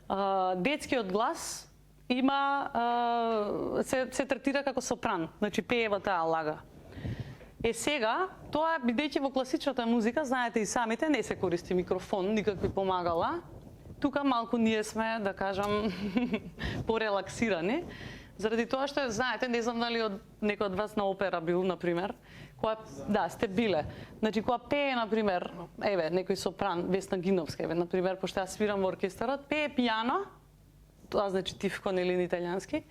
детскиот глас има се третира како сопран, значи пее во таа лага. Сега, тоа бидејќи во класичната музика, знаете и самите, не се користи микрофон, никакви помагала. Тука малку ние сме, да кажам, порелаксирани, заради тоа што знаете, не знам дали некој од вас на опера бил, например, да, сте биле. Значи, кога пее, например, некој сопран, Весна Гиновска, например, пошто јас свирам во оркестарот, пее пијано, тоа значи тивко, нели на италијански,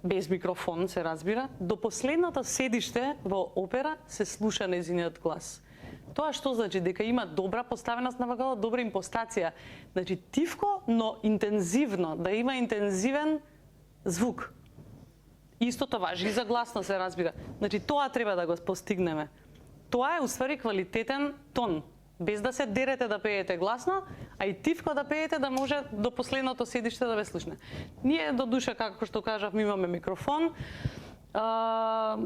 без микрофон, се разбира, до последното седиште во опера се слуша нејзиниот глас. Тоа што значи? Дека има добра поставеност на вокалот, добра импостација. Значи, тивко, но интензивно, да има интензивен звук. Истото важи и за гласно, се разбира. Значи, тоа треба да го постигнеме. Тоа е, уствари, квалитетен тон. Без да се дерете да пеете гласно, а и тивко да пеете да може до последното седиште да ве слушне. Ние, до душа, како што кажав, имаме микрофон.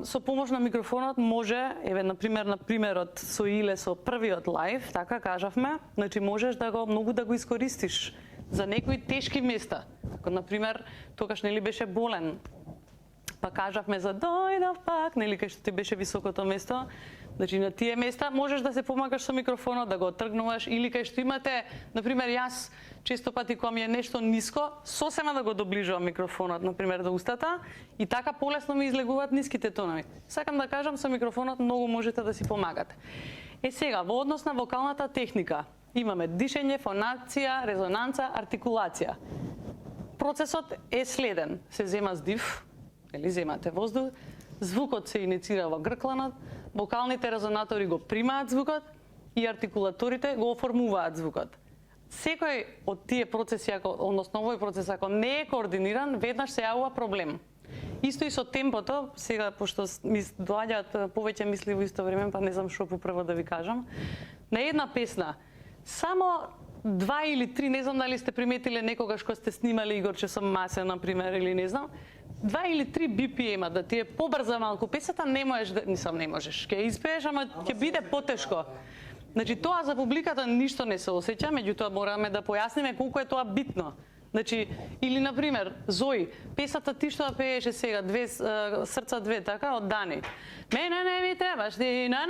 Со помош на микрофонот може, например, на примерот со Иле, со првиот лайв, така кажавме, значи можеш да го многу да го искористиш за некои тешки места. Како, например, тогаш нели беше болен, па кажавме за дојдов пак, нели кај што ти беше високото место. Значи, на тие места можеш да се помагаш со микрофонот, да го отргнуваш, или кај што имате, например, јас често пати кога ми е нешто ниско, сосема да го доближувам микрофонот, например, до устата, и така полесно ми излегуваат ниските тонови. Сакам да кажам, со микрофонот многу можете да си помагате. Сега, во однос на вокалната техника, имаме дишење, фонација, резонанца, артикулација. Процесот е следен. Се зема здив, или земате воздух, звукот се иницира во гркланот, вокалните резонатори го примаат звукот и артикулаторите го оформуваат звукот. Секој од тие процеси, односно овој процес, ако не е координиран, веднаш се јавува проблем. Исто и со темпото, сега, пошто ми доаѓаат повеќе мисли во исто време, па не знам што попрво да ви кажам. На една песна, само 2 или 3, не знам дали сте приметиле некогаш кога сте снимали Игорче со Масе, например, или не знам, 2 или 3 BPM-а, да ти е побрза малку песата, не можеш да... не можеш. Ќе испееш, ама ќе биде потешко. Значи, тоа за публиката ништо не се осеќа, меѓутоа мораме да појасниме колку е тоа битно. Значи, или, например, Зои, песата ти што пееше сега, Срца 2, така, од Дани. Мене не ми требаш ти, на.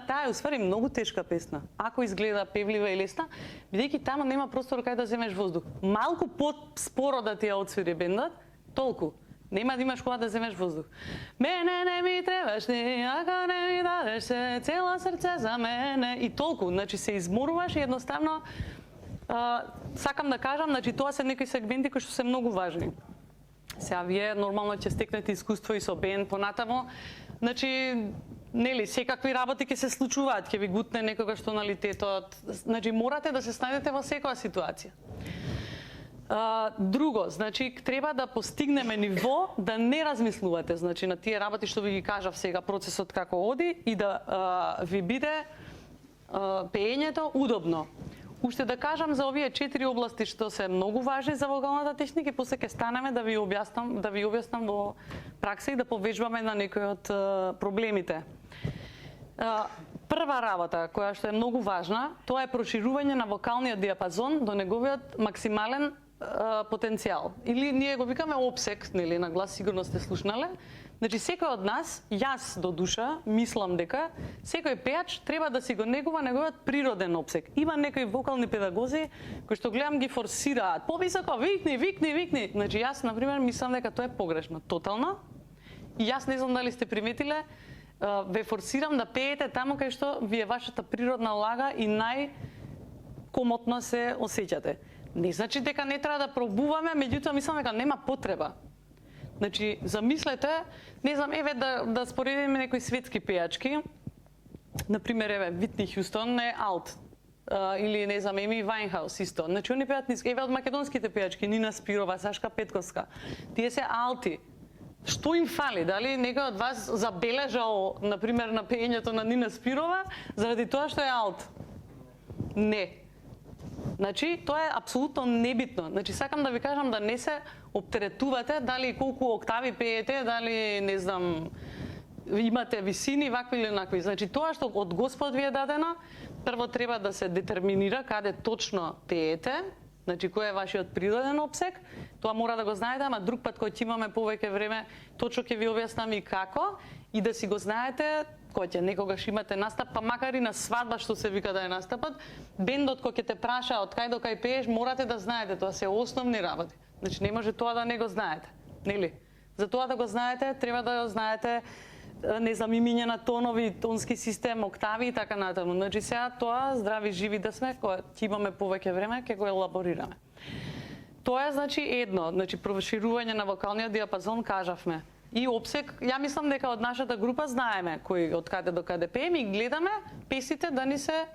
Таа е, усвари, многу тешка песна. Ако изгледа певлива и лесна, бидејќи таму нема простор кај да земеш воздух. Малку по-споро да ти ја отсвири бендот, толку. Нема да имаш кога да земеш воздух. Мене не ми требаш ти, ако не ми дадеш се, цело срце за мене. И толку, значи се изморуваш и едноставно сакам да кажам, значи тоа се некои сегменти кои што се многу важни. Сега вие нормално ќе стекнете искуство и со бенд понатамо. Значи, нели, секакви работи ќе се случуваат, ќе ви гутне некогаш тоналитетот. Значи, морате да се снајдете во секоја ситуација. Друго, значи, треба да постигнеме ниво да не размислувате, значи, на тие работи што ви ги кажав сега, процесот како оди и да ви биде пеењето удобно. Уште да кажам за овие 4 области што се многу важни за вокалната техника и после ќе станеме да ви објаснам во пракса и да повежбаме на некои од проблемите. Прва работа која што е многу важна, тоа е проширување на вокалниот диапазон до неговиот максимален потенцијал. Или ние го викаме опсек, нели, на глас, сигурно сте слушнале. Значи, секој од нас, јас до душа, мислам дека секој пеач треба да си го негува неговиот природен опсек. Има некои вокални педагози кои што гледам ги форсираат. Повисоко, викни. Значи, јас, например, мислам дека тоа е погрешно, тотално. И јас не знам дали сте приметиле, ве форсирам да пеете таму кај што ви е вашата природна лага и најкомотно се осеќате. Не значи дека не треба да пробуваме, меѓутоа мислам дека нема потреба. Значи, замислете, не знам, да споредиме некои светски пејачки. Например, Витни Хјустон е алт. Или, не знам, Еми Вајнхаус исто. Значи, они пеат ниски. Од македонските пејачки, Нина Спирова, Сашка Петковска. Тие се алти. Што им фали? Дали некој од вас забележал, например, на пеењето на Нина Спирова, заради тоа што е алт? Не. Значи, тоа е апсолутно небитно. Значи, сакам да ви кажам да не се оптеретувате дали колку октави пеете, дали, не знам, имате висини, вакви или онакви. Значи, тоа што од Господ ви е дадено, прво треба да се детерминира каде точно пеете, значи кој е вашиот природен опсек, тоа мора да го знаете, ама друг пат кој ќе имаме повеќе време, точно ќе ви објаснам и како, и да си го знаете, кој ќе некогаш имате настап, па макар и на свадба што се вика да е настапот, бендот кој ќе те праша од кај до кај пееш, морате да знаете, тоа се основни работи. Значи не може тоа да не го знаете, нели? За тоа да го знаете, треба да го знаете, не знам, имиња на тонови, тонски систем, октави и така натаму. Значи сега тоа, здрави, живи да сме, кога ќе имаме повеќе време, ќе го елаборираме. Тоа е, значи, едно, значи, проширување на вокалниот диапазон, кажавме. И опсек, ја мислам дека од нашата група знаеме кој од каде до каде пееме и гледаме песните да ни се,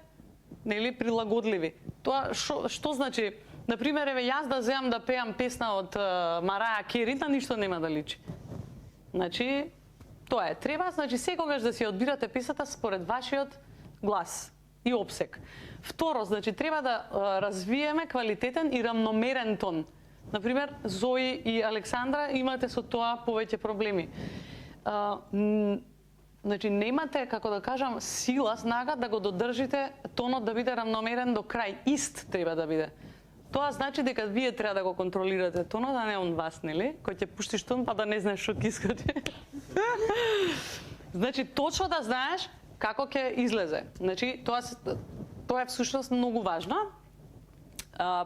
нели, прилагодливи. Тоа што значи? Например, еве јас да земам да пеам песна од Мараја Кери, на ништо нема да личи. Значи, тоа е. Треба, значи, секогаш да си одбирате песната според вашиот глас и опсек. Второ, значи, треба да развиеме квалитетен и рамномерен тон. Например, Зои и Александра имате со тоа повеќе проблеми. Значи, немате, како да кажам, сила, snага да го додржите тонот да биде рамномерен до крај. Ист треба да биде. Тоа значи дека вие треба да го контролирате тонот, а не он вас, нели? Кој ќе пуштиш тон, па да не знаеш што ќе искате. Значи, точно да знаеш како ќе излезе. Значи, тоа е всушност многу важно.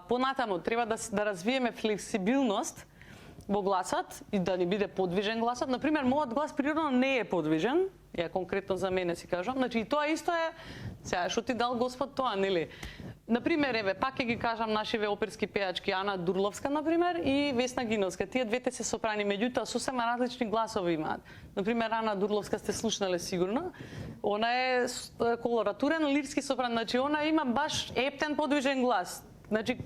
Понатаму, треба да развиеме флексибилност во гласот и да ни биде подвижен гласот. Например, мојот глас природно не е подвижен, ја конкретно за мене си кажам. Значи, и тоа исто е, сега, што ти дал Господ тоа, нели? Например, еве, пак ќе ги кажам нашиве оперски пеачки, Ана Дурловска, например, и Весна Гиновска. Тие двете се сопрани, меѓутоа сосема различни гласови имаат. Например, Ана Дурловска сте слушнале сигурно. Она е колоратурен лирски сопран, значи она има баш ептен подвижен глас. Значи,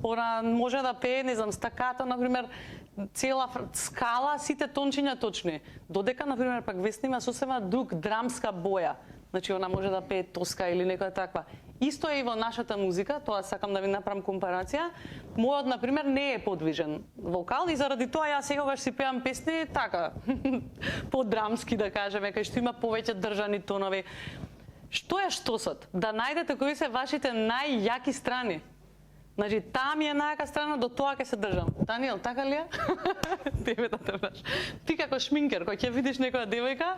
она може да пее, не знам, стакато, например, цела скала, сите тончиња точни. Додека, например, пак Весна има сосема друг драмска боја. Значи, она може да пее тоска или некоја таква. Исто е и во нашата музика, тоа сакам да ви направам компарација. Мојот, например, не е подвижен вокал и заради тоа јас секогаш си пеам песни така, подрамски да кажеме, кај што има повеќе држани тонови. Што е штосот? Да најдете кои се вашите најјаки страни. Значи, таа ми е најака страна, до тоа ќе се држам. Даниел, така ли е? Тебе да те браш. Ти како шминкер, кој ќе видиш некоја девојка,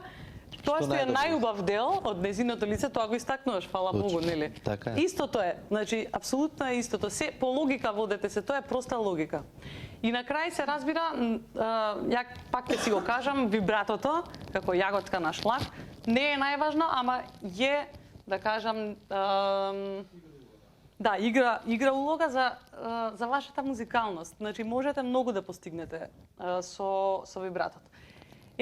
тоа што е најубав дел од незиното лице, тоа го истакнуваш, фала Богу, нели? Така е. Истото е, значи, апсолутно е истото. Се по логика водете се, тоа е проста логика. И на крај се разбира, ја пак ќе си го кажам, вибратото, како јаготка на шлак, не е најважно, ама е, да кажам, да, игра улога за вашата музикалност. Значи, можете многу да постигнете со вибратот.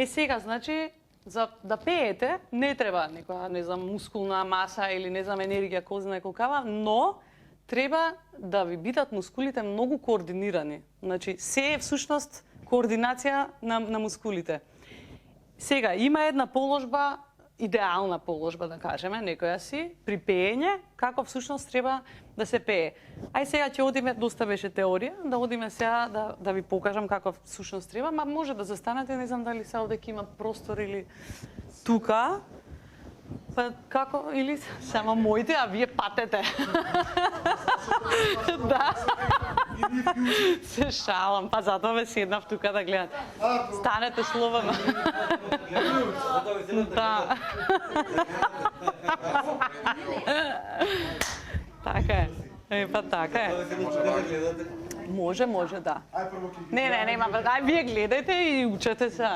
Сега, значи, за да пеете, не треба некоја, не знам, мускулна маса или не знам, енергија, кој знае колкава, но треба да ви бидат мускулите многу координирани. Значи, се е всушност координација на мускулите. Сега, има една положба, идеална положба, да кажеме, некоја си, при пеење, како всушност треба да се пее. Ај сега ќе одиме, доста беше теорија, да одиме сега да ви покажам како всушност треба, ма може да застанете, не знам дали сега овде има простор или тука. Па како, или само моите, а вие патете. Да. Се шалам, па затоа ве седнав тука да гледате. Станете слободно. Да. Така е. Па така е. Може, да. Не, нема, ај вие гледајте и учете се.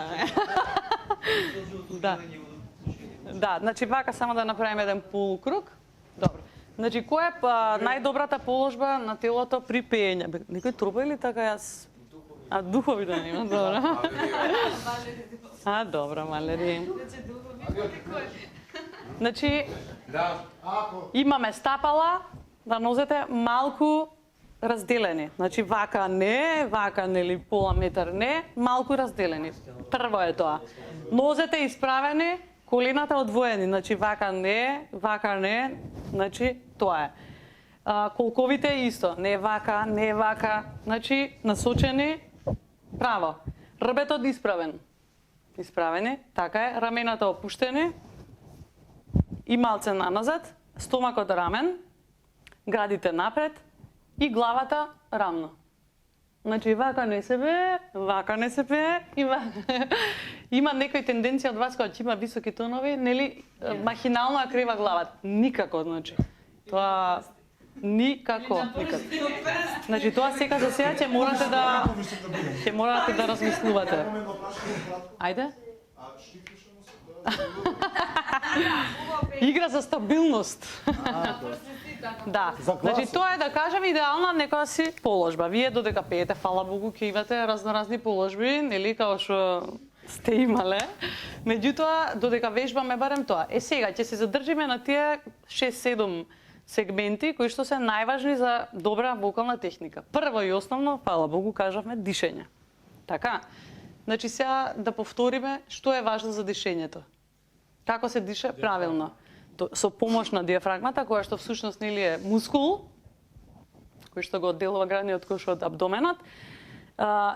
Да. Да, значи вака само да направиме еден полукруг. Добро. Значи која е најдобрата положба на телото при пеење? Некој тропа или така јас? Духови да нема, добро. Добро, малери. Значи, имаме стапала, да нозете малку разделени. Значи вака нели пола метар не, малку разделени. Прво е тоа. Нозете исправени, колената одвоени, значи вака не, значи тоа е. Колковите исто, не вака, значи насочени право. Рбетот исправени, така е, рамената опуштени и малце наназад, стомакот рамен, градите напред и главата рамно. Значи, вака не се пее, има некој тенденција од вас кога ќе има високи тонови, нели, махинално ја крива главата. Никако, значи. Тоа никако. Значи, тоа сега за сега ќе морате да размислувате. Ајде. Игра за стабилност. Да. Значи тоа е да кажем идеална некоја си положба. Вие додека пеете, фала Богу, ќе имате разноразни положби, нели, како што сте имале. Меѓутоа, додека вежбаме барем тоа. Сега ќе се задржиме на тие 6-7 сегменти кои што се најважни за добра вокална техника. Прво и основно, фала Богу, кажавме дишење. Така. Значи сега да повториме што е важно за дишењето. Како се дише правилно. Со помош на диафрагмата, која што всушност нели е мускул, кој што го одделува градниот кош од абдоменот.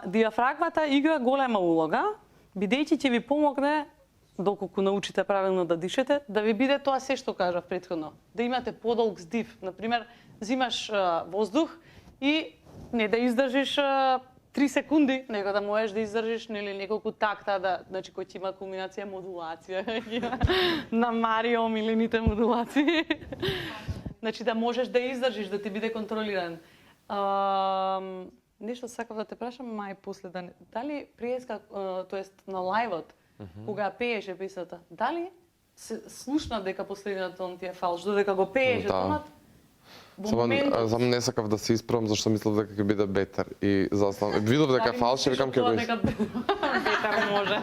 Диафрагмата игра голема улога, бидејќи ќе ви помогне, доколку научите правилно да дишете, да ви биде тоа се што кажав претходно. Да имате подолг здив. Например, зимаш воздух и не да издржиш 3 секунди, него да можеш да издржиш нели неколку такта, да, значи кој ќе има комбинација модулација на Марио милените модулации. Значи да можеш да издржиш, да ти биде контролиран. Нешто сакав да те прашам, мај после дали приеска, тоест на лајвот, кога пееше песната, дали се слушна дека последниот тон ти е фалш, додека го пееше тонот? Само не сакав да се исправам зашто мислев дека ќе биде бетер и застанав. Видов дека фалш и викам ќе го бетер може.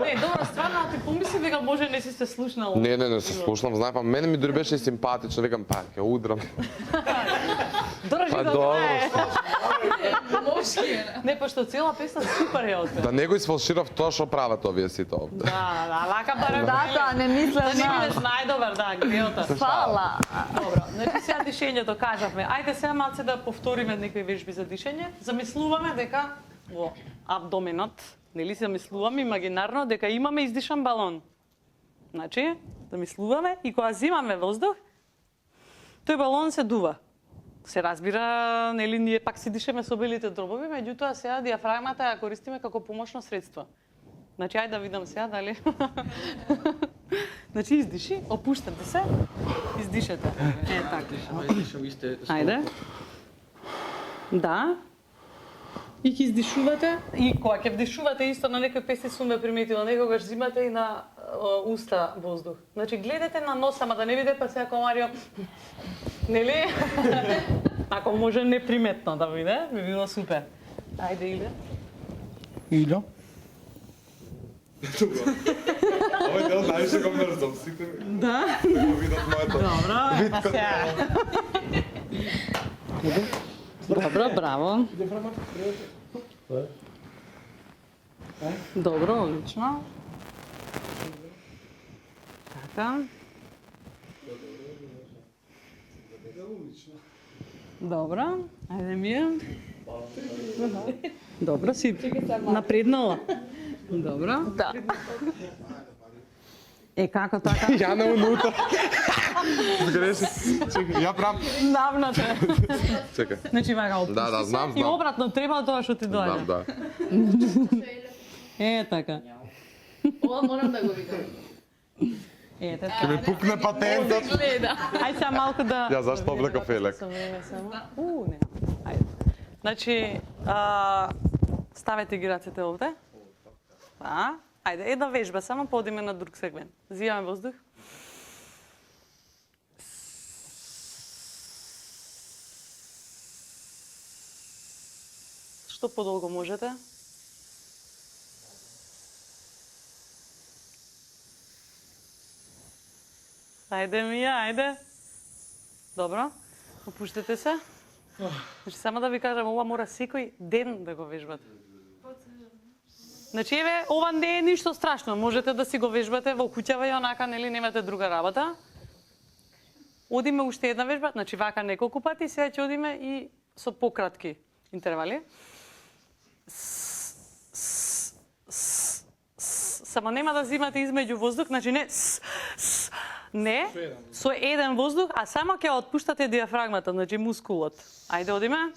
Не, добро, стварно ти помислив дека може не си се слушнал. Не се слушнав, знај, па мене ми дури беше симпатично, викам па ќе удрам. Држи Па до добро. Не, пошто цела песна супер е отпева. Да не го isfalширав тоа што прават овие сите овде. Да, вака барем. Да, не мислам да не бидеш најдобар, да, греота. Фала. Добро, значи сега дишењето кажавме. Ајде сега малце да повториме некои вежби за дишење. Замислуваме дека во абдоменот, нели се замислуваме имагинарно дека имаме издишан балон. Значи, замислуваме и кога зимаме воздух, тој балон се дува. Се разбира, нели ние пак си дишеме со белите дробови, меѓутоа сега диафрагмата ја користиме како помошно средство. Значи, ајде да видам сега дали. Значи, издиши, опуштате се, издишете. Е, така. Ајде. Да. И ќе издишувате, и кога ќе вдишувате исто на некој песни сум ме приметила, некогаш зимате и на уста воздух. Значи, гледате на нос, ама да не биде па сега Марио. Нели? Ако може неприметно да биде, би било супер. Ајде, Илја. Илја? Овој дел најше го мрзам, сите ми. Да. Го видат моето. Добро, браво. Добро, одлично. Така. Добро, ајде Мија. Добро, си напреднала. Добро. Да. Е, како така? Ја на унута. Сгреши. Чекај, ја прав. Навнатре. Чекај. Значи, вака, опусти Да, знам. и обратно треба тоа што ти доаѓа. Да. Е, така. Ова морам да го викам. Е, така. Ќе ми пукне патентот. Ајде сега малку да... Ја зашто облеков елек? Со време само. Не. Ајде. Значи, ставете ги рацете овде. Па, ајде, една вежба, само подиме на друг сегмент. Зимаме воздух. Што подолго можете? Ајде, Мија, ајде. Добро. Опуштете се. Значи, само да ви кажам, ова мора секој ден да го вежбате. Значи, еве, ова не е ништо страшно. Можете да си го вежбате во куќава и онака, нели, немате друга работа. Одиме уште една вежба, значи вака неколку пати, сега ќе одиме и со пократки интервали. само нема да зимате измеѓу воздух, значи не не, со еден воздух, а само ќе отпуштате диафрагмата, значи мускулот. Ајде, одиме.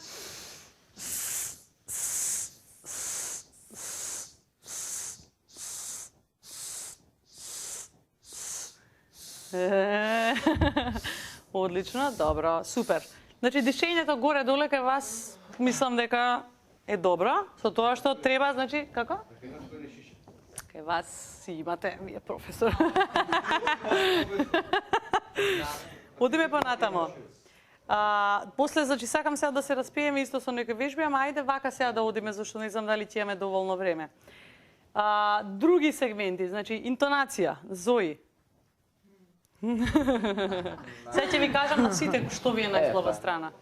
Одлично, добро, супер. Значи, дишењето горе-доле кај вас, мислам дека е добро, со тоа што треба, значи, како? Кај вас си имате, вие професор. Одиме понатамо. После, значи, сакам сега да се распиеме исто со некои вежби, ама ајде вака сега да одиме, зашто не знам дали ќе имаме доволно време. Други сегменти, значи, интонација, Зои. Сега ќе ви кажам на сите што ви е најслаба страна.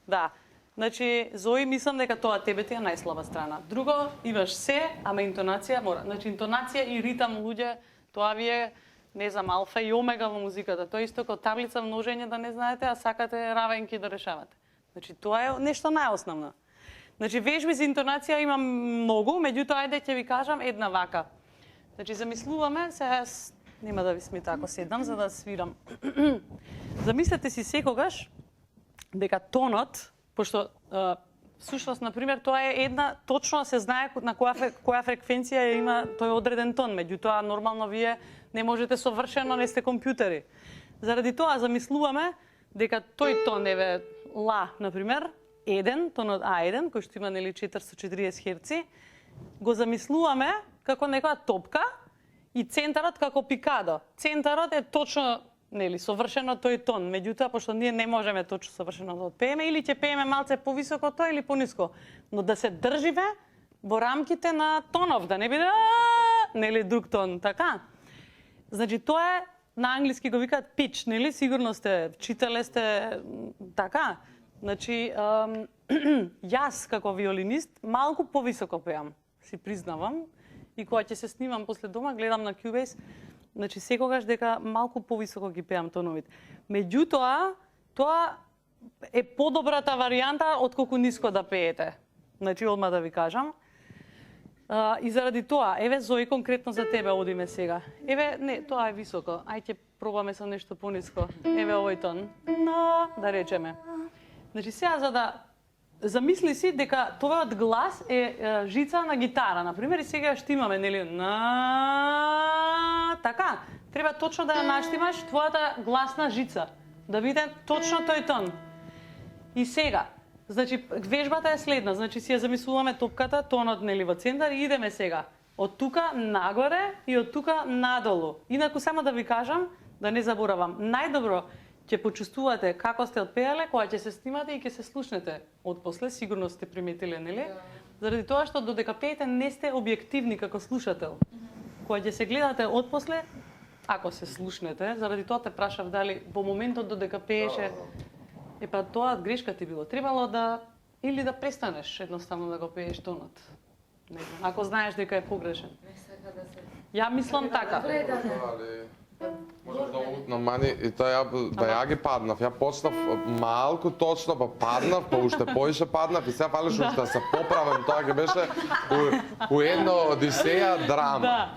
Да. Значи, Зои, мислам дека тоа тебе ти е најслаба страна. Друго, имаш се, ама интонација мора. Значи, интонација и ритам, луѓе, тоа ви е, не знам, алфа и омега во музиката. Тоа е исто како таблица множење да не знаете, а сакате равенки да решавате. Значи, тоа е нешто најосновно. Значи, вежби за интонација има многу, меѓутоа, ајде ќе ви кажам една вака. Значи, замислуваме, сега нема да ви смета ако седнам за да свирам. Замислете си секогаш дека тонот, пошто всушност, например, тоа е една, точно се знае на која фреквенција има тој одреден тон, меѓутоа нормално вие не можете совршено, не сте компјутери. Заради тоа замислуваме дека тој тон, еве, ла, например, тонот А1, кој што има нели 440 Hz, го замислуваме како некоја топка, и центарот како пикадо. Центарот е точно, нели, совршено тој тон. Меѓутоа, пошто ние не можеме точно совршено да отпееме, или ќе пееме малце повисоко тоа или пониско, но да се држиме во рамките на тонов, да не биде нели друг тон, така? Значи тоа е на англиски го викаат pitch, нели? Сигурно сте читале сте така. Значи јас како виолинист малку повисоко пеам, си признавам. И кога ќе се снимам после дома, гледам на Cubase, значи секогаш дека малку повисоко ги пеам тоновите. Меѓутоа, тоа е подобрата варијанта отколку ниско да пеете. Значи, одма да ви кажам. И заради тоа, еве Зои, конкретно за тебе одиме сега. Еве, не, тоа е високо. Ајде ќе пробаме со нешто пониско. Еве овој тон. Да речеме. Значи, сега за да замисли си дека твојот глас е жица на гитара, например, и сега што имаме, нели, на така. Треба точно да ја наштимаш твојата гласна жица, да биде точно тој тон. И сега, значи вежбата е следна, значи си ја замислуваме топката, тонот нели во центар и идеме сега од тука нагоре и од тука надолу. Инаку само да ви кажам, да не заборавам, најдобро ќе почувствувате како сте отпеале кога ќе се снимате и ќе се слушнете отпосле, сигурно сте приметиле, нели? Заради тоа што додека пеете не сте објективни како слушател. Кога ќе се гледате отпосле, ако се слушнете, заради тоа те прашав дали во моментот додека пееше, па тоа грешка ти било. Требало да или да престанеш едноставно да го пееш тонот. Не знам, ако знаеш дека е погрешен. Не сака да се. Ја мислам така. Можеш да утно мани и тоа да ја ги паднав. Ја почнав малку точно, па паднав, па уште поише паднав и сега фалиш уште да се поправам. Тоа ќе беше у едно одисеја драма. Да.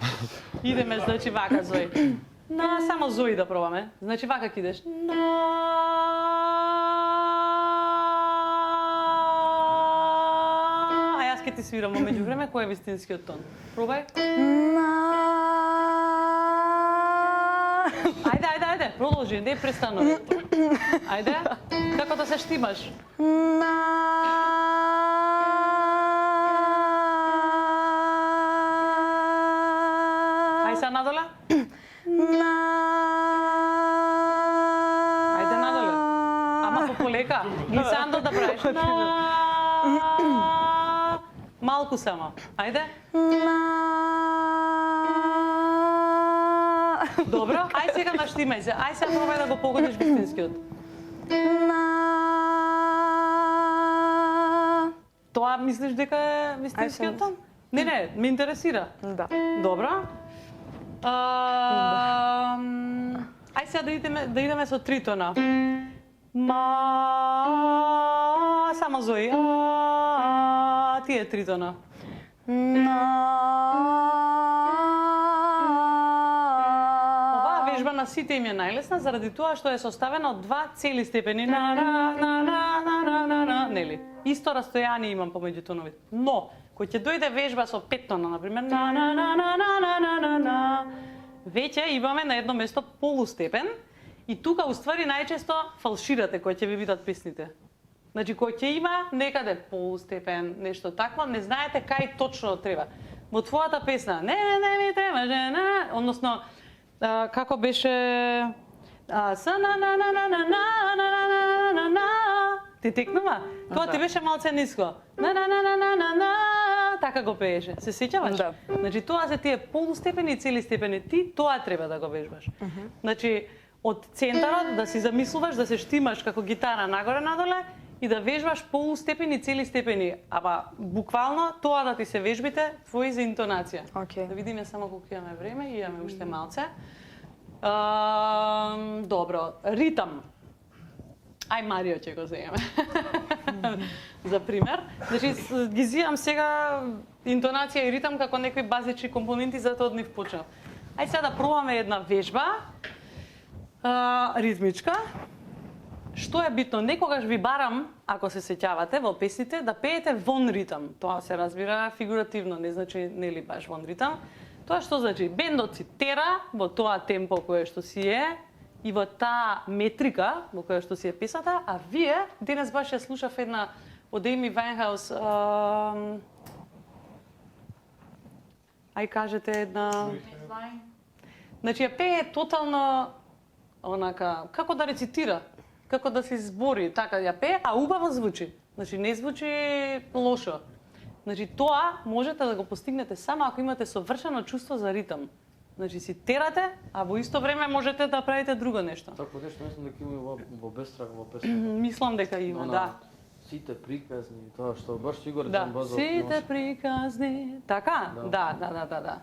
Идеме, значи вака, Зои. Само Зои да пробаме. Значи вака ќе идеш. А јас ќе ти свирам во меѓувреме кој е вистинскиот тон. Пробај. Ајде, продолжи, не престанувай. Ајде, како да се штимаш? Ајде сега надоле. Ајде надоле. Ама полека, глисандо да правиш. Малку само. Ајде. Добро, ај сега наштимај се. Ај сега пробај да го погодиш вистинскиот. Тоа мислиш дека е вистинскиот тон? Не, ме интересира. Да. Добро. Ај сега да идеме со тритона. Само Зои. Тие тритона. на сите им е најлесна заради тоа што е составена од два цели степени на, нели? Исто растојание имам помеѓу тоновите. Но кој ќе дојде вежба со 5 тона, на пример, веќе имаме на едно место полустепен и тука уствари најчесто фалширате кои ќе ви видат песните. Значи кој ќе има некаде полустепен, нешто такво, не знаете кај точно треба. Во твојата песна, не ми треба жена, односно како беше ти текнува? Тоа ти беше малце ниско. Така го пееше. Се сеќаваш? Да. Значи тоа се тие полустепени и цели степени. Ти тоа треба да го вежбаш. Значи од центарот да си замислуваш, да се штимаш како гитара нагоре надоле и да вежбаш полустепени и цели степени. Ама буквално тоа да ти се вежбите твои за интонација. Окей. Да видиме само колку имаме време, имаме уште малце. Добро, ритам. Ај Марио ќе го земеме. За пример. Значи, ги зијам сега интонација и ритам како некои базични компоненти, затоа од нив почнав. Ај сега да пробаме една вежба, ритмичка. Што е битно? Некогаш ви барам, ако се сеќавате, во песните, да пеете вон ритам. Тоа се разбира фигуративно, не значи нели баш вон ритам. Тоа што значи? Бендот си тера во тоа темпо кое што си е, и во таа метрика во која што си е песата, а вие, денес баш ја слушав една од Amy Winehouse, ај кажете една... Значи ја пее тотално, онака, како да рецитира, како да се збори, така ја пее, а убаво звучи. Значи не звучи лошо. Значи тоа можете да го постигнете само ако имате совршено чувство за ритам. Значи си терате, а во исто време можете да правите друго нешто. Тако нешто мислам дека има во Бестраг во песната. Мислам дека има, да. Сите приказни, тоа што баш Игор Да, Джамбазов. сите приказни. Така? Да.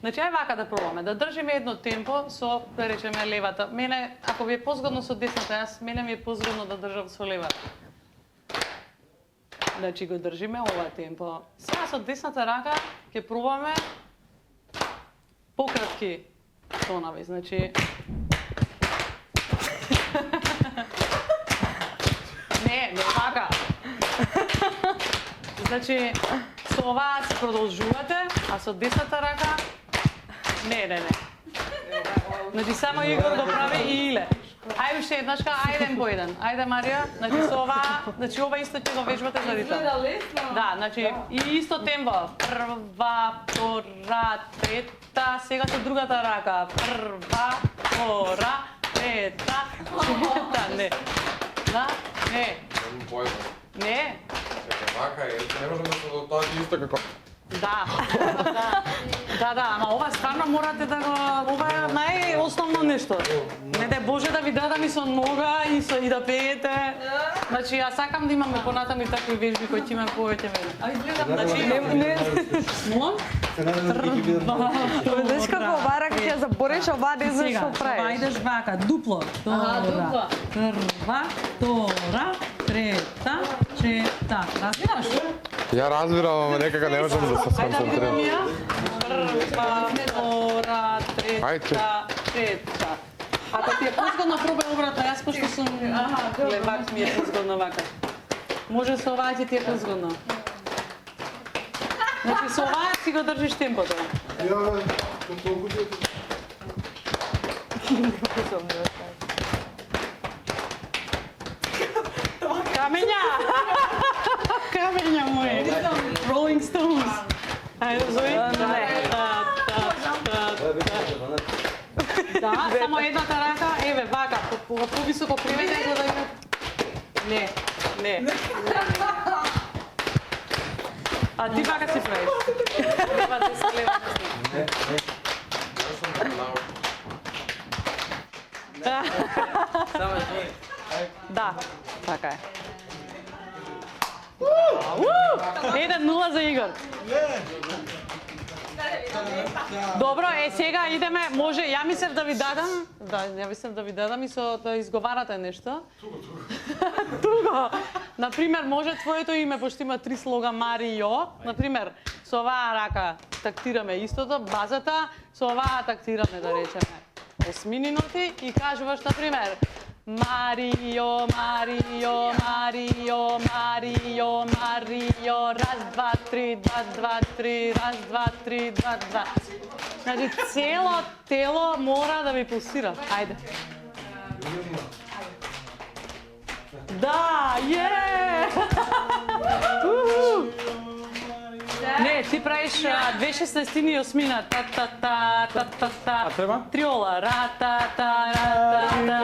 Значи, ај вака да пробаме, да држиме едно темпо со, да речеме, левата. Мене, ако ви е позгодно со десната, мене ми е позгодно да држам со левата. Значи, го држиме ова темпо. Сега со десната рака ќе пробаме пократки тонови, значи... Не вака. Значи, со оваа се продолжувате, а со десната рака... Не. Значи, само Игор го прави и иле. Ајде уште еднашка, ајдем по еден. Ајде, Марија, значи со ова, значи ова исто ќе го вежбате за ритам. Да, значи и исто темпо. Прва, втора, трета, сега со другата рака. Прва, втора, трета, четврта, не. Да, не. Не. Вака е, не можам да се до тоа исто како... Да, ама ова стварно морате да го... Ова е најосновно нешто. Не де Боже да ви дадам и со нога и да пеете. Значи, ја сакам да имаме понатаму и такви вежби кои ќе имаме повеќе време. А изгледам, значи... Молам? Видиш како оваа рака ќе забориш, оваа не знаеш што правиш. Сега, идеш вака, дупло. дупло. Прва, втора, трета, четврта. Разбираш? Ја разбирам, ама некака не можам да се сконцентрирам. Прва, втора, трета, четврта. Ако ти е позгодно, пробај обратно. Јас пошто сум левак, ми е позгодно вака. Може со оваа ти е позгодно. Значи со оваа си го држиш темпото. Камења! Камења мои! Rolling Stones! Ајде, Зои. Да, само едната рака, еве, вака, повисоко приведе за да има... Не. А ти вака си правиш. Левата си. Да, така е. 1-0 за Игор. Добро, сега идеме, може, ја мислев да ви дадам, и со да изговарате нешто. Туго. Например, може твоето име, пошто има 3 слога Марио, например, со оваа рака тактираме истото, базата, со оваа тактираме, да речеме. осмини ноти и кажуваш, например, Марио, Марио, Марио, Марио, Марио, раз, два, три, раз, два, три. Значи, цело тело мора да ви пулсира. Ајде. Да, Не, ти правиш 2/16 и осмина. Та. А треба? Триола. Ра-та-та, ра-та-та.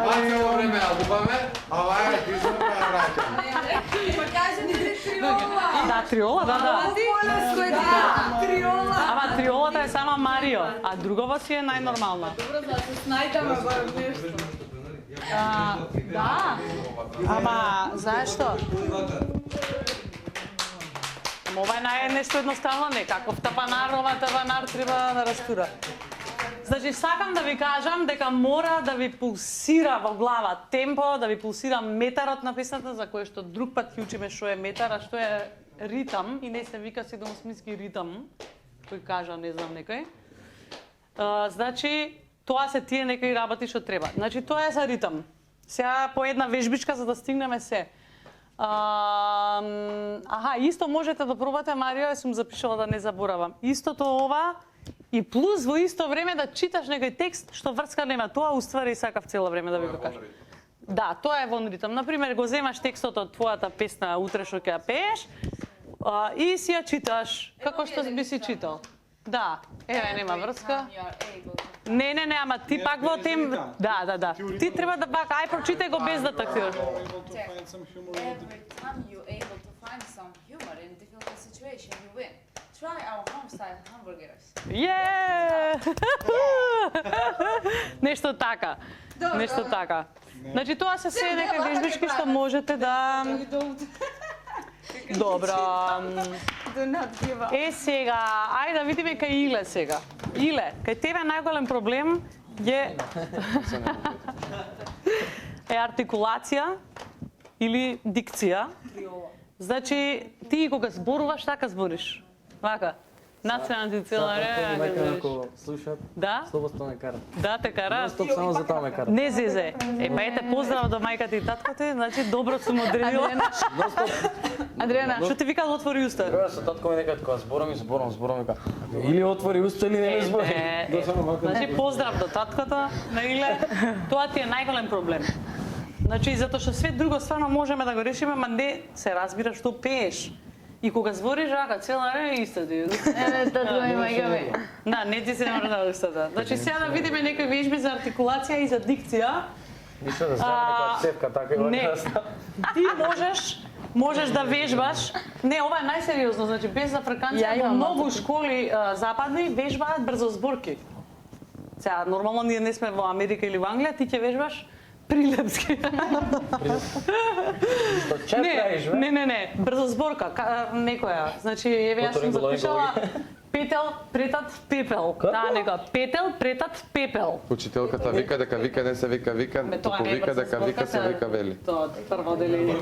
Марио, време, албумаме, ова е, ти се враќам. Да, триола, да. Триола. Ама триолата е сама Марио, а другова си е најнормална. Добро, да се снајдаме барем нешто. Да. Ама, знаеш што? Ова е нешто едноставно, не, каков тапанар треба да растура. Значи, сакам да ви кажам дека мора да ви пулсира во глава темпо, да ви пулсира метарот на песната, за кој што друг пат ќе учиме што е метар, а што е ритам, и не се вика седмосмиски ритам, кој кажа, не знам некој. Значи, тоа се тие некои работи што треба. Значи, тоа е за ритам. Сега по една вежбичка за да стигнеме се. Исто можете да пробате, Марио, ја сум запишала да не заборавам. Истото ова и плюс во исто време да читаш некој текст што врска нема. Тоа уствари сакав цело време да ви го кажам. Да, тоа е вон ритам. Например, го земаш текстот од твојата песна утре што ќе ја пееш и си ја читаш како што би си читал. Да, нема врска. Не, ама ти пак во тем... Да. Ти треба да пак, прочитай го без да тактираш. Every time you're able to find some humor in a difficult situation, you win. Try our home-style hamburgers. Нешто така. Значи тоа се се некои вежбички што можете да... Добро. Сега, ајде да видиме кај Иле сега. Иле, кај тебе најголем проблем е артикулација или дикција. Значи, ти кога зборуваш, така збориш. Вака. Националните цела Некој слушат. Да? Слободно ме кара. Да, те кара? Стоп, само за тоа ме кара. Не зезе. Ете, поздрав до мајката и таткото, значи добро сум одредила. Адриана, што ти викал отвори уста? Треба со татко ми некад кога зборам вика. Или отвори уста или не збори. Значи поздрав до таткото на Иле. Тоа ти е најголем проблем. Значи затоа што све друго стварно можеме да го решиме, ама не се разбира што пееш. И кога збориш рака, цела време исто ти. Татко ми мајка ми. Да, не ти се не мора да устата. Значи сега да видиме некои вежби за артикулација и за дикција. Ништо да знам нека цевка така и Не. Ти можеш да вежбаш. Не, ова е најсериозно, значи без африканци во многу школи западни вежбаат брзозборки. Сега нормално ние не сме во Америка или во Англија, ти ќе вежбаш прилепски. Што чепаеш, бе? Не, брзозборка, некоја. Значи, јас сум запишала петел, претат, пепел. Да, некоја. Петел, претат, пепел. Учителката вика дека вика не се вика, туку вика дека вика се вика вели. Тоа прво деление.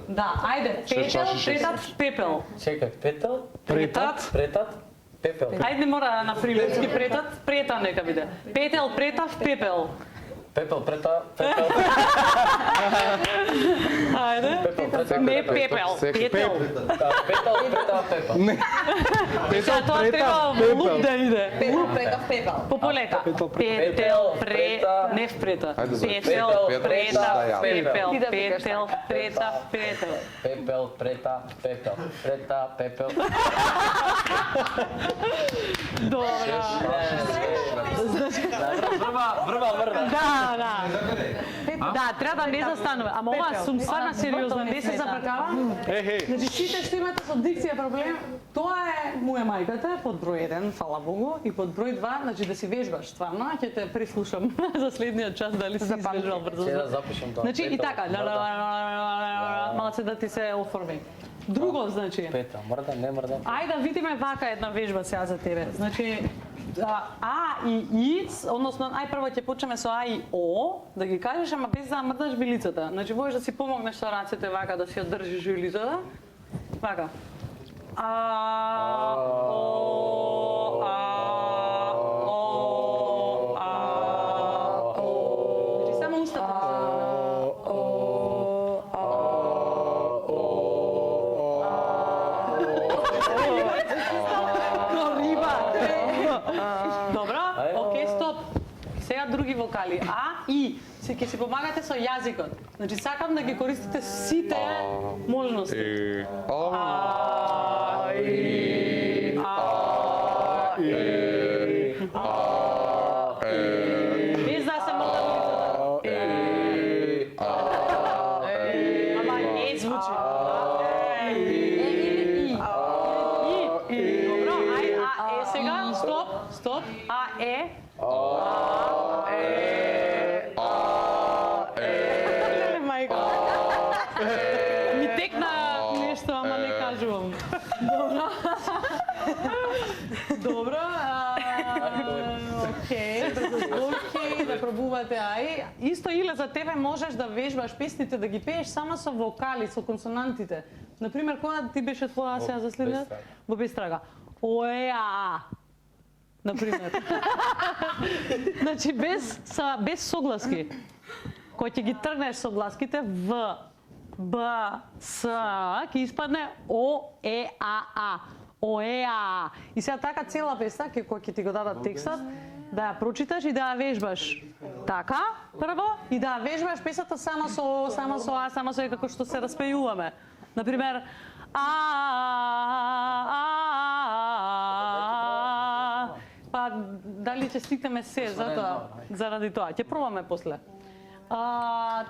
Да, ајде, петел, претат, пепел. Чекај, петел, претат, пепел. Ајде мора на прилепски претат, прета нека биде. Петел, претав, пепел. Пепел, прета, пепел. Ајде. Не пепел, петел. Петел, прета, пепел. Не. Сега тоа треба луп да иде. Петел, претав, пепел. Пополека. Петел, не впрета. Ајде за Петел, прета, пепел. Ти да викаш Петел, прета, петел. Пепел, прета, пепел. Прета, пепел. Добро. Врва. Да, треба да не застанува. Ама ова сум стварно сериозна, не се запракавам. Значи, сите што имате со дикција проблем, тоа е моја мајката, под број 1, фала Богу, и под број 2, значи да си вежбаш стварно, ќе те прислушам за следниот час дали си извежбал брзо. Ќе да запишам тоа. Значи и така, малце да ти се оформи. Друго, значи. Пета, мрда, не мрда. Ајде да видиме вака една вежба сега за тебе. Значи, А и Иц, односно, прво ќе почнеме со А и О, да ги кажеш, ама без да мрдаш билицата. Значи, можеш да си помогнеш со рацете вака, да си ја држиш билицата. Вака. А, О, А, следат други вокали. А, и, ќе си помагате со јазикот. Значи, сакам да ги користите сите можности. Без да се мрда улицата. Ама не звучи. Добро, ај, сега, стоп. Мајка. Ми текна нешто, ама не кажувам. Добро. Окей, да пробувате, ај. Исто, Иле, за тебе можеш да вежбаш песните, да ги пееш само со вокали, со консонантите. Например, кога ти беше твоја сега за следниот? Во Бестрага. Оеа. Например. Значи без согласки. Кој ќе ги тргнеш согласките В, Б, С, ќе испадне О, Е, А. Оеа. И сега така цела песна, кој ќе ти го дадат текстот, да ја прочиташ и да ја вежбаш. Така, прво, и да ја вежбаш песната само со А, само со Е, како што се распејуваме. Например, па дали ќе стигнеме се заради тоа. Ќе пробаме после.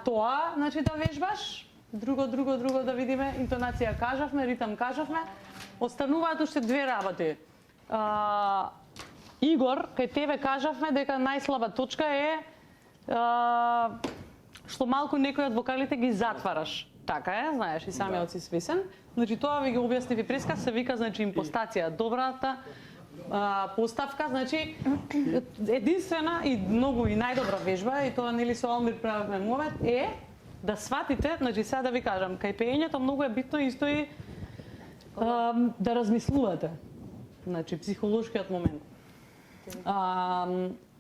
Тоа, значи да вежбаш. Друго да видиме. Интонација кажавме, ритам кажавме. Остануваат уште две работи. Игор, кај тебе кажавме дека најслаба точка е што малку некои од вокалите ги затвараш. Така е, знаеш, и самиот си свесен. Значи тоа ви ги објасни преска, се вика значи импостација. Добрата поставка, значи единствена и многу и најдобра вежба, и тоа нели со Алмир правиме момент, е да сватите, значи сега да ви кажам, кај пеењето многу е битно исто и да размислувате. Значи психолошкиот момент.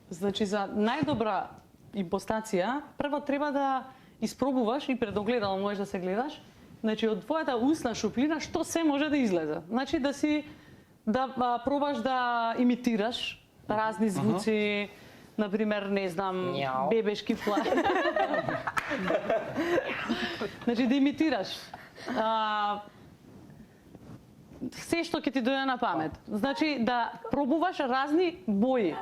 Значи за најдобра импостација, прво треба да испробуваш и пред огледало можеш да се гледаш, значи од твојата устна шуплина што се може да излезе. Значи да пробаш да имитираш разни звуци, например, не знам, бебешки плач. Значи да имитираш. Се што ќе ти дојде на памет. Значи да пробуваш разни бои.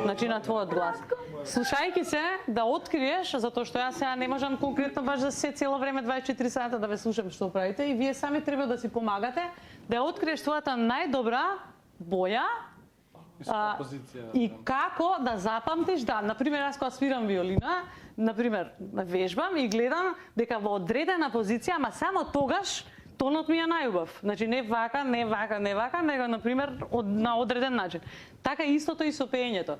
Значи на твојот глас. Слушајќи се да откриеш, затоа што јас сега не можам конкретно баш за се цело време 24 сата да ве слушам што правите, и вие сами треба да си помагате да ја откриеш твојата најдобра боја и како да запамтиш, да, например, јас кога свирам виолина, например, вежбам и гледам дека во одредена позиција, ама само тогаш тонот ми е најубав. Значи не вака, него например на одреден начин. Така истото и со пеењето.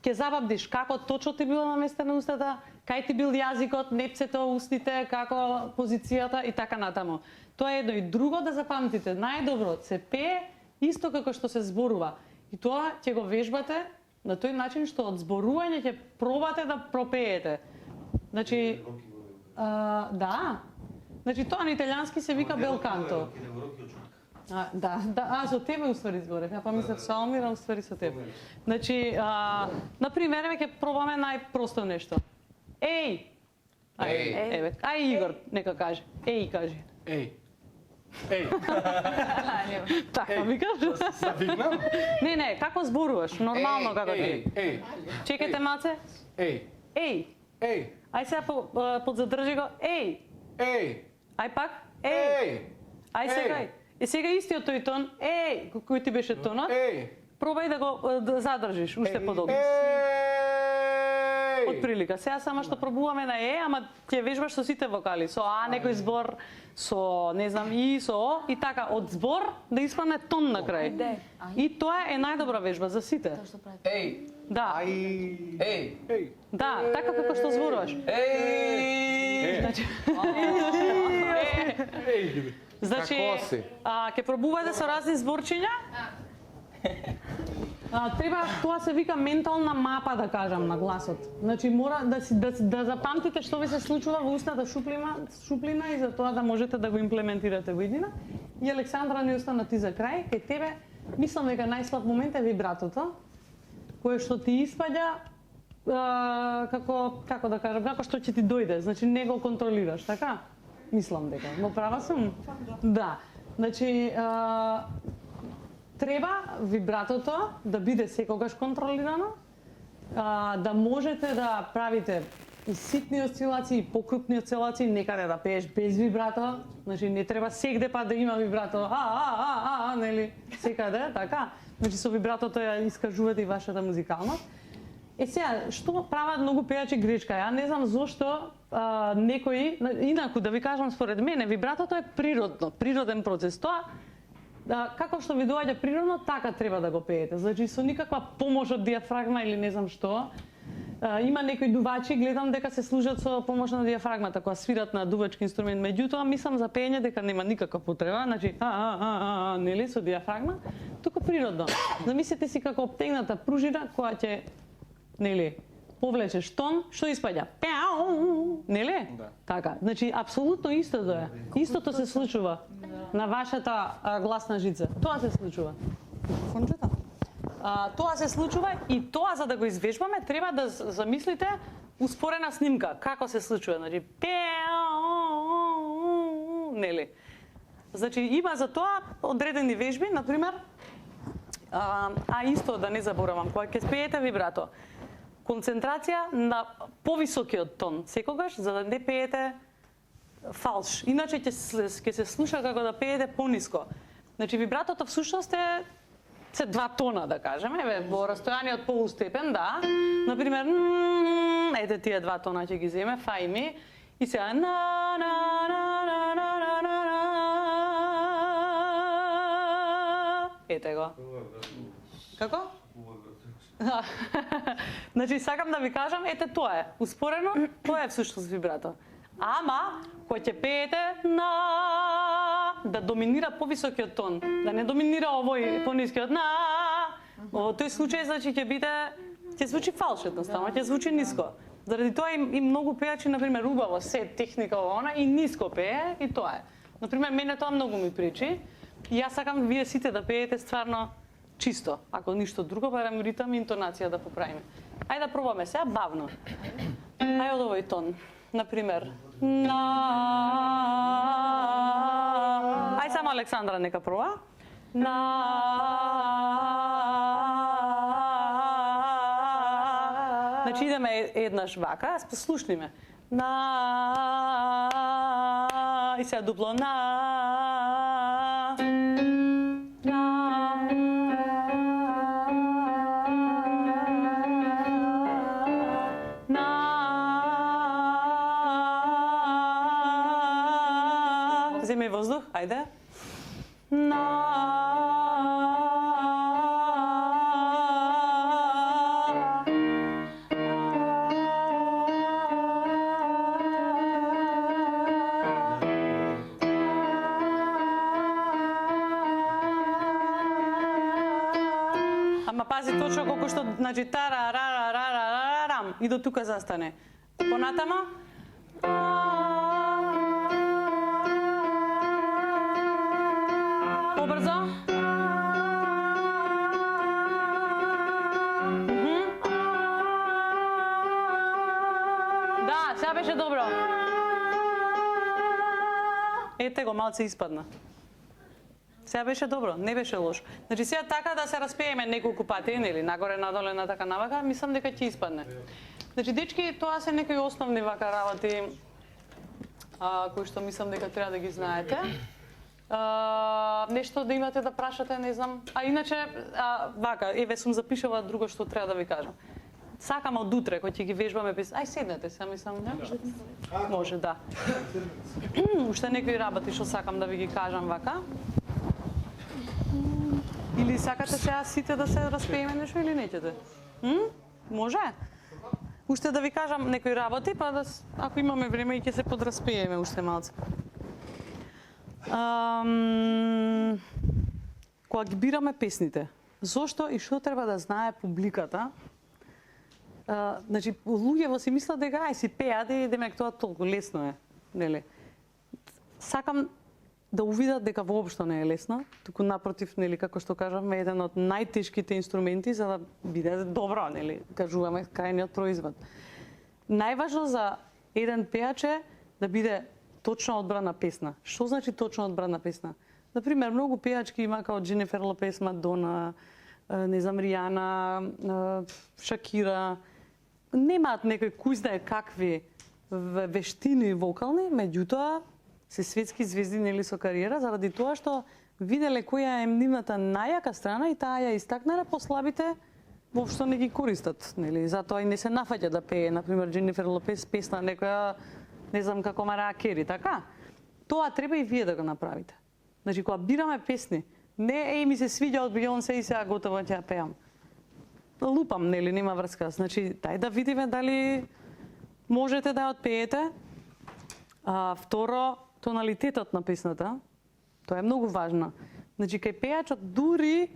Ќе запамтиш како точно ти било наместена устата, кај ти бил јазикот, непцето, устите, како позицијата и така натаму. Тоа е едно, и друго да запамтите. Најдобро се пее исто како што се зборува. И тоа ќе го вежбате на тој начин што од зборување ќе пробате да пропеете. Значи да. Значи тоа на италијански се вика бел канто. Да, со тебе уствари зборев. Ја па мислев со Алмира, уствари со тебе. Значи, например, ќе пробаме најпросто нешто. Еј! Ај Игор, нека каже. Еј, кажи. Еј. Така викаш? Завигнам? Не, како зборуваш? Нормално како ти. Чекајте малце. Еј. Ај сега подзадржи го. Еј. Ај пак. Еј. Ај сега. И сега истиот тој тон. Еј. Кој ти беше тонот? Пробај да го задржиш уште подолго. Од прилика. Сега само што пробуваме на ама ќе вежбаш со сите вокали, со некој збор, со не знам и со о, и така од збор да испадне тон на крај. И тоа е најдобра вежба за сите. Еј. Да. Еј. Да, така како што зборуваш. Значи, ќе пробувате со разни зборчиња. Треба, тоа се вика ментална мапа, да кажам, на гласот. Значи, мора да запамтите што ви се случува во устната шуплина и за тоа да можете да го имплементирате во иднина. И Александра, не остана ти за крај, кај тебе, мислам дека најслаб момент е вибратото, кое што ти испаѓа како да кажам, како што ќе ти дојде, значи не го контролираш, така? Мислам дека, но права сум? Да. Значи, треба вибратото да биде секогаш контролирано, да можете да правите и ситни осцилации, и покрупни осцилации, некаде да пееш без вибрато, значи не треба сегде па да има вибрато, нели, секаде, така? Значи со вибратото ја искажувате и вашата музикалност. Сега, што прават многу пејачи грешка? Ја не знам зошто некои, инаку да ви кажам според мене, вибратото е природен процес. Тоа, како што ви доаѓа природно, така треба да го пеете. Значи, со никаква помош од диафрагма или не знам што. Има некои дувачи, гледам дека се служат со помош на диафрагмата, кога свират на дувачки инструмент. Меѓутоа, мислам за пеење дека нема никаква потреба, значи, нели, со диафрагма, туку природно. Замислете си како обтегната пружина која ќе, нели, повлечеш тон, што испаѓа? Пеау, нели? Да. Така, значи апсолутно истото е. Истото се случува на вашата гласна жица. Тоа се случува. Фончета. Тоа се случува и тоа за да го извежбаме треба да замислите успорена снимка како се случува, значи пеау, нели? Значи има за тоа одредени вежби, на пример, исто да не заборавам, кога ќе пеете вибрато, концентрација на повисокиот тон секогаш за да не пеете фалш. Иначе ќе се слуша како да пеете пониско. Значи вибратото всушност е се 2 тона, да кажеме, во растојание од полустепен, да. Например, ете тие 2 тона ќе ги земе, фа и ми, и сега ете го. Како? Значи, сакам да ви кажам, ете тоа е. Успорено, тоа е всушност вибрато. Ама, кој ќе пеете да доминира повисокиот тон, да не доминира овој понискиот во тој случај, значи ќе звучи фалш едноставно, ќе звучи ниско. Заради тоа и многу пејачи, например, убаво се техника она и ниско пее и тоа е. Например, мене тоа многу ми пречи и јас сакам вие сите да пеете стварно чисто, ако ништо друго, барем ритам и интонација да поправиме. Ајде да пробаме сега бавно. Ајде од овој тон. Например, ај само Александра нека проба. Значи идеме еднаш вака, послушни ме. И сега дупло Земе воздух, ајде. Ама пази точно колку што, значи тара-ра-ра-ра-ра-рам и до тука застане. Понатамо. Побрзо. Да, сега беше добро. Ете го, малце испадна. Сега беше добро, не беше лошо. Значи сега така да се распееме неколку пати, нели, нагоре, надоле, на така навака, мислам дека ќе испадне. Значи, дечки, тоа се некои основни вака работи кои што мислам дека треба да ги знаете. Нешто да имате да прашате, не знам. А иначе, вака, еве сум запишала друго што треба да ви кажам. Сакам од утре, кој ќе ги вежбаме без... Ај, седнете, сега мислам, не? Може, да. Уште некои работи што сакам да ви ги кажам вака. Или сакате сега сите да се распееме нешто или неќете? Може? Уште да ви кажам некои работи, па да, ако имаме време и ќе се подраспееме уште малце. Кога ги бираме песните, зошто и што треба да знае публиката? Значи, луѓето си мислат дека ај си пеат и демек тоа толку лесно е, нели? Сакам да увидат дека воопшто не е лесно, туку напротив, нели, како што кажавме, еден од најтешките инструменти за да биде добро, нели, кажуваме крајниот производ. Најважно за еден пеач е да биде точно одбрана песна. Што значи точно одбрана песна? Например, многу пеачки има као Дженифер Лопес, Мадона, не знам, Ријана, Шакира. Немаат некои кој знае какви вештини вокални, меѓутоа се светски звезди, нели, со кариера, заради тоа што виделе која е нивната најака страна и таа ја истакнале, послабите воопшто не ги користат, нели, затоа и не се нафаќа да пее, например, Дженифер Лопес песна некоја, не знам, како Марија Кери, така? Тоа треба и вие да го направите. Значи, кога бираме песни, не ми се свиѓа од Бејонсе и сега готово ќе ја пеам. Лупам, нели, нема врска. Значи, дај да видиме дали можете да ја отпеете. Второ, тоналитетот на песната, тоа е многу важно. Значи, кај пеачот дури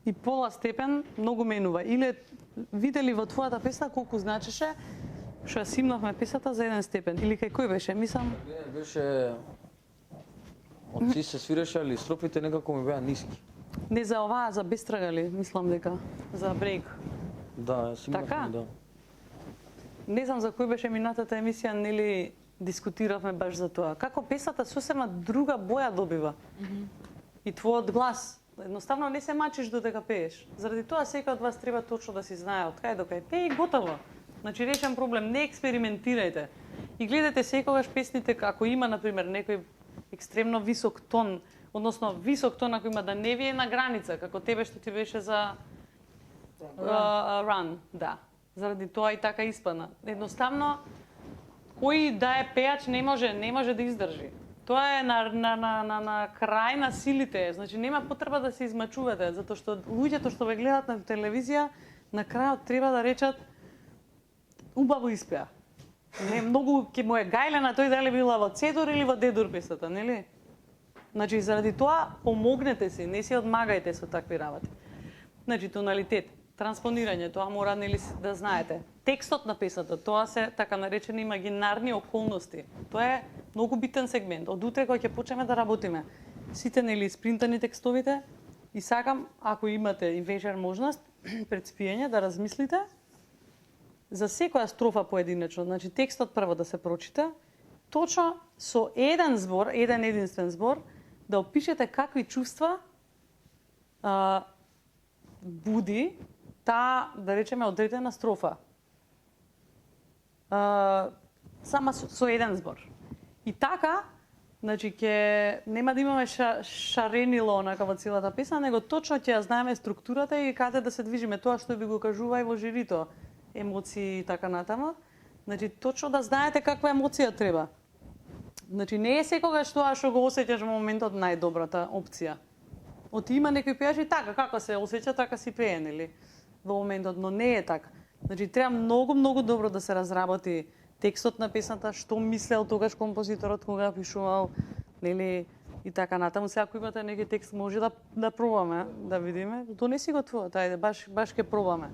и пола степен многу менува. Или видели во твојата песна колку значеше што ја симнавме песната за еден степен. Или кај кој беше? Мислам... Беше... Од си се свиреше, али строфите некако ми беа ниски. Не за оваа, за Бестрага ли? Мислам дека. За Брейк. Да, си Така? да. Не знам за кој беше минатата емисија, нели дискутиравме баш за тоа. Како песната сосема друга боја добива. И твојот глас. Едноставно не се мачиш додека пееш. Заради тоа секој од вас треба точно да си знае од кај до кај пее и готово. Значи решен проблем, не експериментирајте. И гледате секогаш песните ако има например некој екстремно висок тон, односно висок тон ако има да не ви е на граница, како тебе што ти беше за Run, да. Заради тоа и така испадна. Едноставно кој да е пеач не може да издржи. Тоа е на крај на силите, значи нема потреба да се измачувате, затоа што луѓето што ве гледаат на телевизија на крајот треба да речат убаво испеа. Не, многу ќе му е гајлена тој дали била во C-дур или во D-дур песната, нели? Значи заради тоа помогнете си, не се одмагајте со такви работи. Значи тоналитет, транспонирање, тоа мора нели да знаете. Текстот на песната, тоа се така наречени имагинарни околности. Тоа е многу битен сегмент. Од утре кога ќе почнеме да работиме, сите нели спринтани текстовите и сакам ако имате и вечер можност пред спиење да размислите за секоја строфа поединечно, значи текстот прво да се прочита, точно со еден збор, еден единствен збор, да опишете какви чувства буди таа, да речеме, одредена строфа. Сама со еден збор. И така, значи, нема да имаме шаренило онака во целата песна, него точно ќе ја знаеме структурата и каде да се движиме, тоа што ви го кажува и во жирито, емоции и така натаму. Значи, точно да знаете каква емоција треба. Значи, не е секогаш тоа што го осеќаш во моментот најдобрата опција. Има некои пеачи така, како се осеќа, така си пее, нели? Во моментот, но не е така. Значи, треба многу добро да се разработи текстот на песната, што мислел тогаш композиторот кога пишувал, нели, и така натаму. Сега ако имате некој текст, може да пробаме, да видиме. Донеси го твојот, ајде, баш ќе пробаме.